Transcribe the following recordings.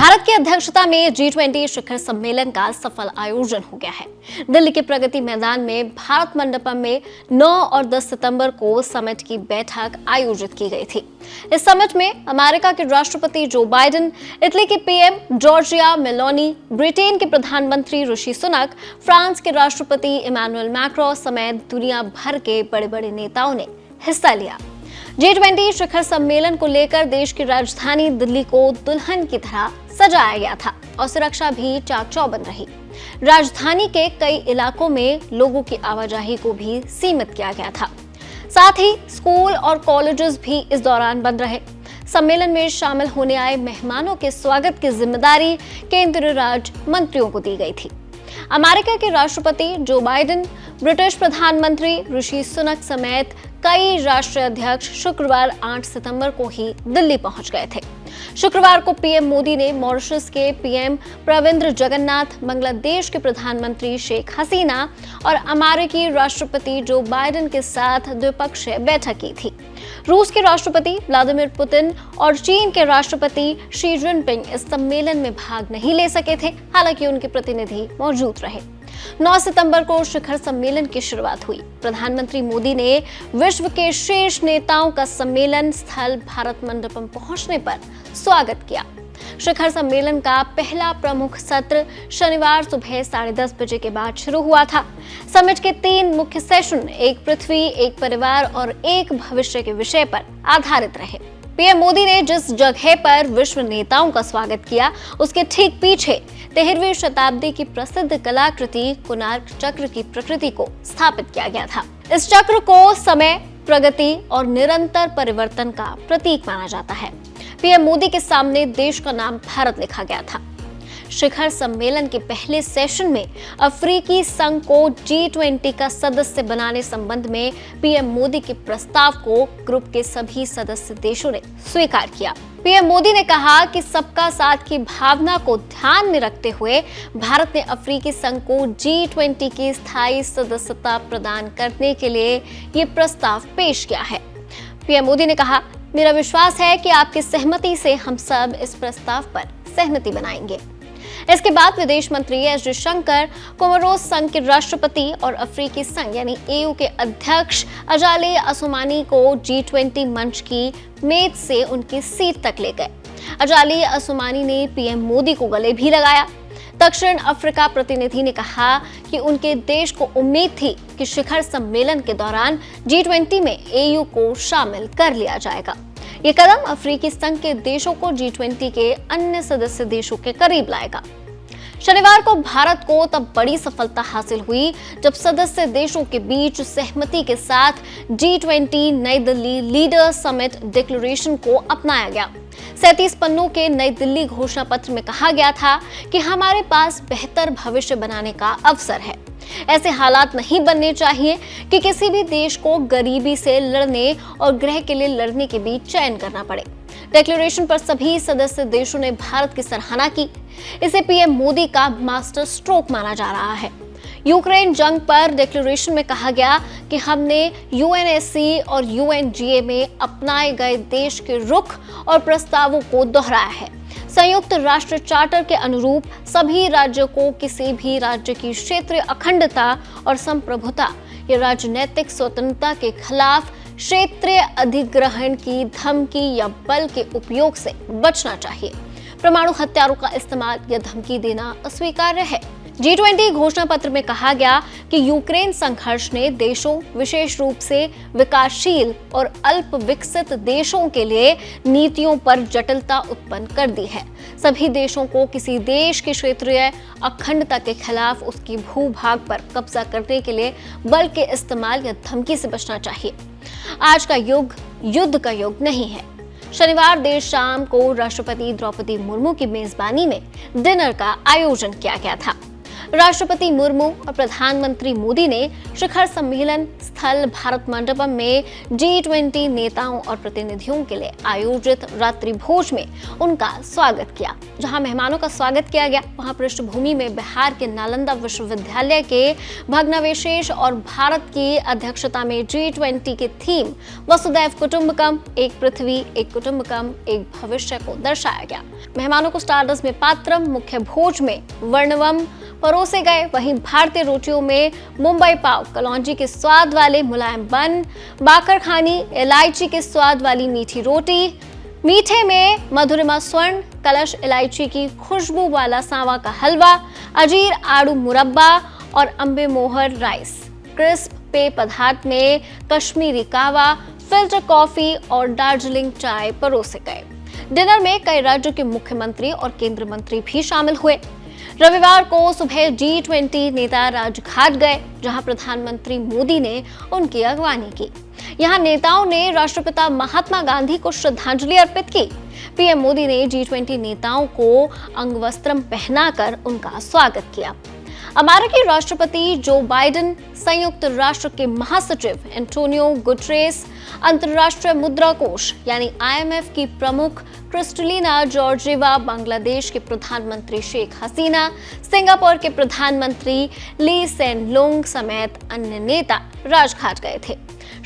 भारत की अध्यक्षता में G20 शिखर सम्मेलन का सफल आयोजन हो गया है। दिल्ली के प्रगति मैदान में भारत मंडपम में 9 और 10 सितंबर को समिट की बैठक आयोजित की गई थी। इस समिट में अमेरिका के राष्ट्रपति जो बाइडेन, इटली के पीएम जॉर्जिया मेलोनी, ब्रिटेन के प्रधानमंत्री ऋषि सुनक, फ्रांस के राष्ट्रपति इमैनुअल मैक्रों समेत दुनिया भर के बड़े-बड़े नेताओं ने हिस्सा लिया। G20 शिखर सम्मेलन को लेकर देश की राजधानी दिल्ली को दुल्हन की तरह सजाया गया था और सुरक्षा भी चाक चौबंद रही। राजधानी के कई इलाकों में लोगों की आवाजाही को भी सीमित किया गया था। साथ ही स्कूल और कॉलेजेस भी इस दौरान बंद रहे। सम्मेलन में शामिल होने आए मेहमानों के स्वागत की जिम्मेदारी केंद्रीय राज्य मंत्रियों को दी गई थी। अमेरिका के राष्ट्रपति जो बाइडेन, ब्रिटिश प्रधानमंत्री ऋषि सुनक समेत कई राष्ट्रीय अध्यक्ष शुक्रवार 8 सितंबर को ही दिल्ली पहुंच गए थे। शुक्रवार को पीएम मोदी ने मॉरिशस के पीएम प्रविंद जगन्नाथ, बांग्लादेश के प्रधानमंत्री शेख हसीना और अमेरिकी राष्ट्रपति जो बाइडेन के साथ द्विपक्षीय बैठक की थी। रूस के राष्ट्रपति व्लादिमीर पुतिन और चीन के राष्ट्रपति शी जिनपिंग इस सम्मेलन में भाग नहीं ले सके थे, हालांकि उनके प्रतिनिधि मौजूद रहे। 9 सितंबर को शिखर सम्मेलन की शुरुआत हुई। प्रधानमंत्री मोदी ने विश्व के शीर्ष नेताओं का सम्मेलन स्थल भारत मंडपम पहुंचने पर स्वागत किया। शिखर सम्मेलन का पहला प्रमुख सत्र शनिवार सुबह 10:30 बजे के बाद शुरू हुआ था। समिट के 3 मुख्य सेशन, एक पृथ्वी, एक परिवार और एक भविष्य के विषय पर आधारित रहे। पीएम मोदी ने जिस जगह पर विश्व नेताओं का स्वागत किया, उसके ठीक पीछे 13वीं शताब्दी की प्रसिद्ध कलाकृति कोणार्क चक्र की प्रकृति को स्थापित किया गया था। इस चक्र को समय, प्रगति और निरंतर परिवर्तन का प्रतीक माना जाता है। पीएम मोदी के सामने देश का नाम भारत लिखा गया था। शिखर सम्मेलन के पहले सेशन में अफ्रीकी संघ को G20 का सदस्य बनाने संबंध में पीएम मोदी के प्रस्ताव को ग्रुप के सभी सदस्य देशों ने स्वीकार किया। पीएम मोदी ने कहा कि सबका साथ की भावना को ध्यान में रखते हुए भारत ने अफ्रीकी संघ को G20 की स्थायी सदस्यता प्रदान करने के लिए ये प्रस्ताव पेश किया है। पीएम मोदी ने कहा, मेरा विश्वास है कि आपकी सहमति से हम सब इस प्रस्ताव पर सहमति बनाएंगे। इसके बाद विदेश मंत्री एस जयशंकर, कोमोरोस संघ के राष्ट्रपति और अफ्रीकी संघ यानी AU के अध्यक्ष अजाले असुमानी को G20 मंच की मेज से उनकी सीट तक ले गए। अजाले असुमानी ने पीएम मोदी को गले भी लगाया। दक्षिण अफ्रीका प्रतिनिधि ने कहा कि उनके देश को उम्मीद थी कि शिखर सम्मेलन के दौरान G20 में AU को शामिल कर लिया जाएगा। ये कदम अफ्रीकी संघ के देशों को G20 के अन्य सदस्य देशों के करीब लाएगा। शनिवार को भारत को तब बड़ी सफलता हासिल हुई जब सदस्य देशों के बीच सहमति के साथ G20 नई दिल्ली लीडर समिट डिक्लेरेशन को अपनाया गया। 37 पन्नों के नई दिल्ली घोषणा पत्र में कहा गया था कि हमारे पास बेहतर भविष्य बनाने का अवसर है। ऐसे हालात नहीं बनने चाहिए कि किसी भी देश को गरीबी से लड़ने और गृह के लिए लड़ने के बीच चयन करना पड़े। डिक्लेरेशन पर सभी सदस्य देशों ने भारत की सराहना की। इसे पीएम मोदी का मास्टर स्ट्रोक माना जा रहा है। यूक्रेन जंग पर डिक्लेरेशन में कहा गया कि हमने UNSC और UNGA में अपनाए गए देश के रुख और प्रस्तावों को दोहराया है। संयुक्त राष्ट्र चार्टर के अनुरूप सभी राज्यों को किसी भी राज्य की क्षेत्रीय अखंडता और संप्रभुता या राजनीतिक स्वतंत्रता के खिलाफ क्षेत्रीय अधिग्रहण की धमकी या बल के उपयोग से बचना चाहिए। परमाणु हथियारों का इस्तेमाल या धमकी देना अस्वीकार्य है। G20 घोषणा पत्र में कहा गया कि यूक्रेन संघर्ष ने देशों, विशेष रूप से विकासशील और अल्प विकसित देशों के लिए नीतियों पर जटिलता उत्पन्न कर दी है। सभी देशों को किसी देश की क्षेत्रीय अखंडता के खिलाफ उसकी भूभाग पर कब्जा करने के लिए बल के इस्तेमाल या धमकी से बचना चाहिए। आज का युग युद्ध का युग नहीं है। शनिवार देर शाम को राष्ट्रपति द्रौपदी मुर्मू की मेजबानी में डिनर का आयोजन किया गया था। राष्ट्रपति मुर्मू और प्रधानमंत्री मोदी ने शिखर सम्मेलन स्थल भारत मंडपम में G20 नेताओं और प्रतिनिधियों के लिए आयोजित रात्रि भोज में उनका स्वागत किया। जहां मेहमानों का स्वागत किया गया, वहां पृष्ठभूमि में बिहार के नालंदा विश्वविद्यालय के भग्नावशेष और भारत की अध्यक्षता में G20 की थीम वसुदैव कुटुंबकम, एक पृथ्वी एक कुटुंबकम एक भविष्य को दर्शाया गया। मेहमानों को स्टारडस्ट में पात्रम, मुख्य भोज में वर्णवम परोसे गए। वहीं भारतीय रोटियों में मुंबई पाव, कलौंजी के स्वाद वाले मुलायम बन, बाकर खानी, इलायची के स्वाद वाली मीठी रोटी, मीठे में मधुरिमा स्वर्ण, कलश इलायची की खुशबू वाला सांवा का हलवा, अजीर आड़ू मुरब्बा और अम्बे मोहर राइस। क्रिस्प पेय पदार्थ में कश्मीरी कावा, फिल्टर कॉफी और दार्जिलिंग चाय परोसे गए। डिनर में कई राज्यों के मुख्यमंत्री और केंद्रीय मंत्री भी शामिल हुए। रविवार को सुबह G20 नेता राजघाट गए, जहां प्रधानमंत्री मोदी ने उनकी अगवानी की। यहां नेताओं ने राष्ट्रपिता महात्मा गांधी को श्रद्धांजलि अर्पित की। पीएम मोदी ने G20 नेताओं को अंगवस्त्रम पहनाकर उनका स्वागत किया। अमेरिकी राष्ट्रपति जो बाइडेन, संयुक्त राष्ट्र के महासचिव एंटोनियो गुटेरेस, अंतर्राष्ट्रीय मुद्रा कोष यानी IMF की प्रमुख क्रिस्टलिना जॉर्जिवा, बांग्लादेश के प्रधानमंत्री शेख हसीना, सिंगापुर के प्रधानमंत्री ली सेन लुंग समेत अन्य नेता राजघाट गए थे।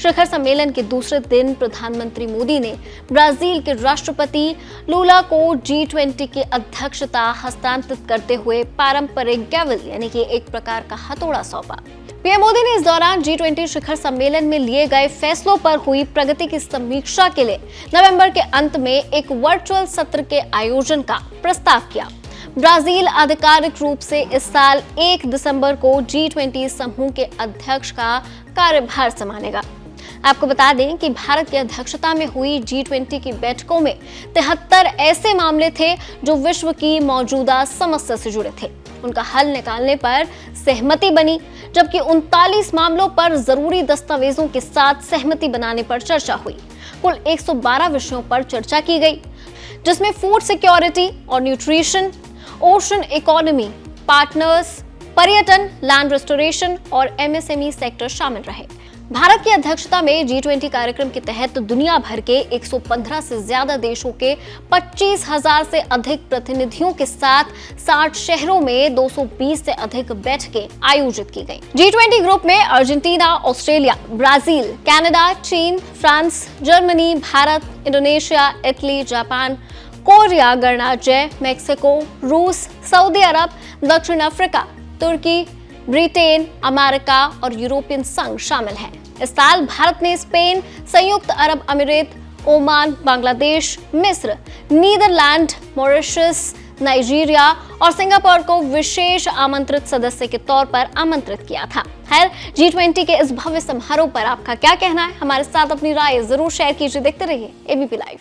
शिखर सम्मेलन के दूसरे दिन प्रधानमंत्री मोदी ने ब्राजील के राष्ट्रपति लूला को G20 की अध्यक्षता हस्तांतरित करते हुए पारंपरिक गैवल यानी कि एक प्रकार का हथौड़ा सौंपा। पीएम मोदी ने इस दौरान G20 शिखर सम्मेलन में लिए गए फैसलों पर हुई प्रगति की समीक्षा के लिए नवंबर के अंत में एक वर्चुअल सत्र के आयोजन का प्रस्ताव किया। ब्राजील आधिकारिक रूप से इस साल 1 दिसंबर को G20 समूह के अध्यक्ष का कार्यभार संभालेगा। आपको बता दें कि भारत की अध्यक्षता में हुई G20 की बैठकों में 73 ऐसे मामले थे जो विश्व की मौजूदा समस्या से जुड़े थे। उनका हल निकालने पर सहमति बनी, जबकि 39 मामलों पर जरूरी दस्तावेजों के साथ सहमति बनाने पर चर्चा हुई। कुल 112 विषयों पर चर्चा की गई, जिसमें फूड सिक्योरिटी और न्यूट्रिशन, ओशन इकोनॉमी, पार्टनर्स, पर्यटन, लैंड रेस्टोरेशन और MSME सेक्टर शामिल रहे। भारत की अध्यक्षता में G20 कार्यक्रम के तहत दुनिया भर के 115 से ज्यादा देशों के 25,000 से अधिक प्रतिनिधियों के साथ 60 शहरों में 220 से अधिक बैठकें आयोजित की गईं। G20 ग्रुप में अर्जेंटीना, ऑस्ट्रेलिया, ब्राजील, कनाडा, चीन, France, Germany, Bharat, Indonesia, Italy, Japan, Korea, गणराज्य, मेक्सिको, रूस, सऊदी अरब, दक्षिण अफ्रीका, तुर्की, ब्रिटेन, अमेरिका और यूरोपियन संघ शामिल हैं। इस साल भारत ने स्पेन, संयुक्त अरब अमीरात, ओमान, बांग्लादेश, मिस्र, नीदरलैंड, मॉरिशस, नाइजीरिया और सिंगापुर को विशेष आमंत्रित सदस्य के तौर पर आमंत्रित किया था। खैर, G20 के इस भव्य समारोह पर आपका क्या कहना है? हमारे साथ अपनी राय जरूर शेयर कीजिए। देखते रहिए ABP लाइव।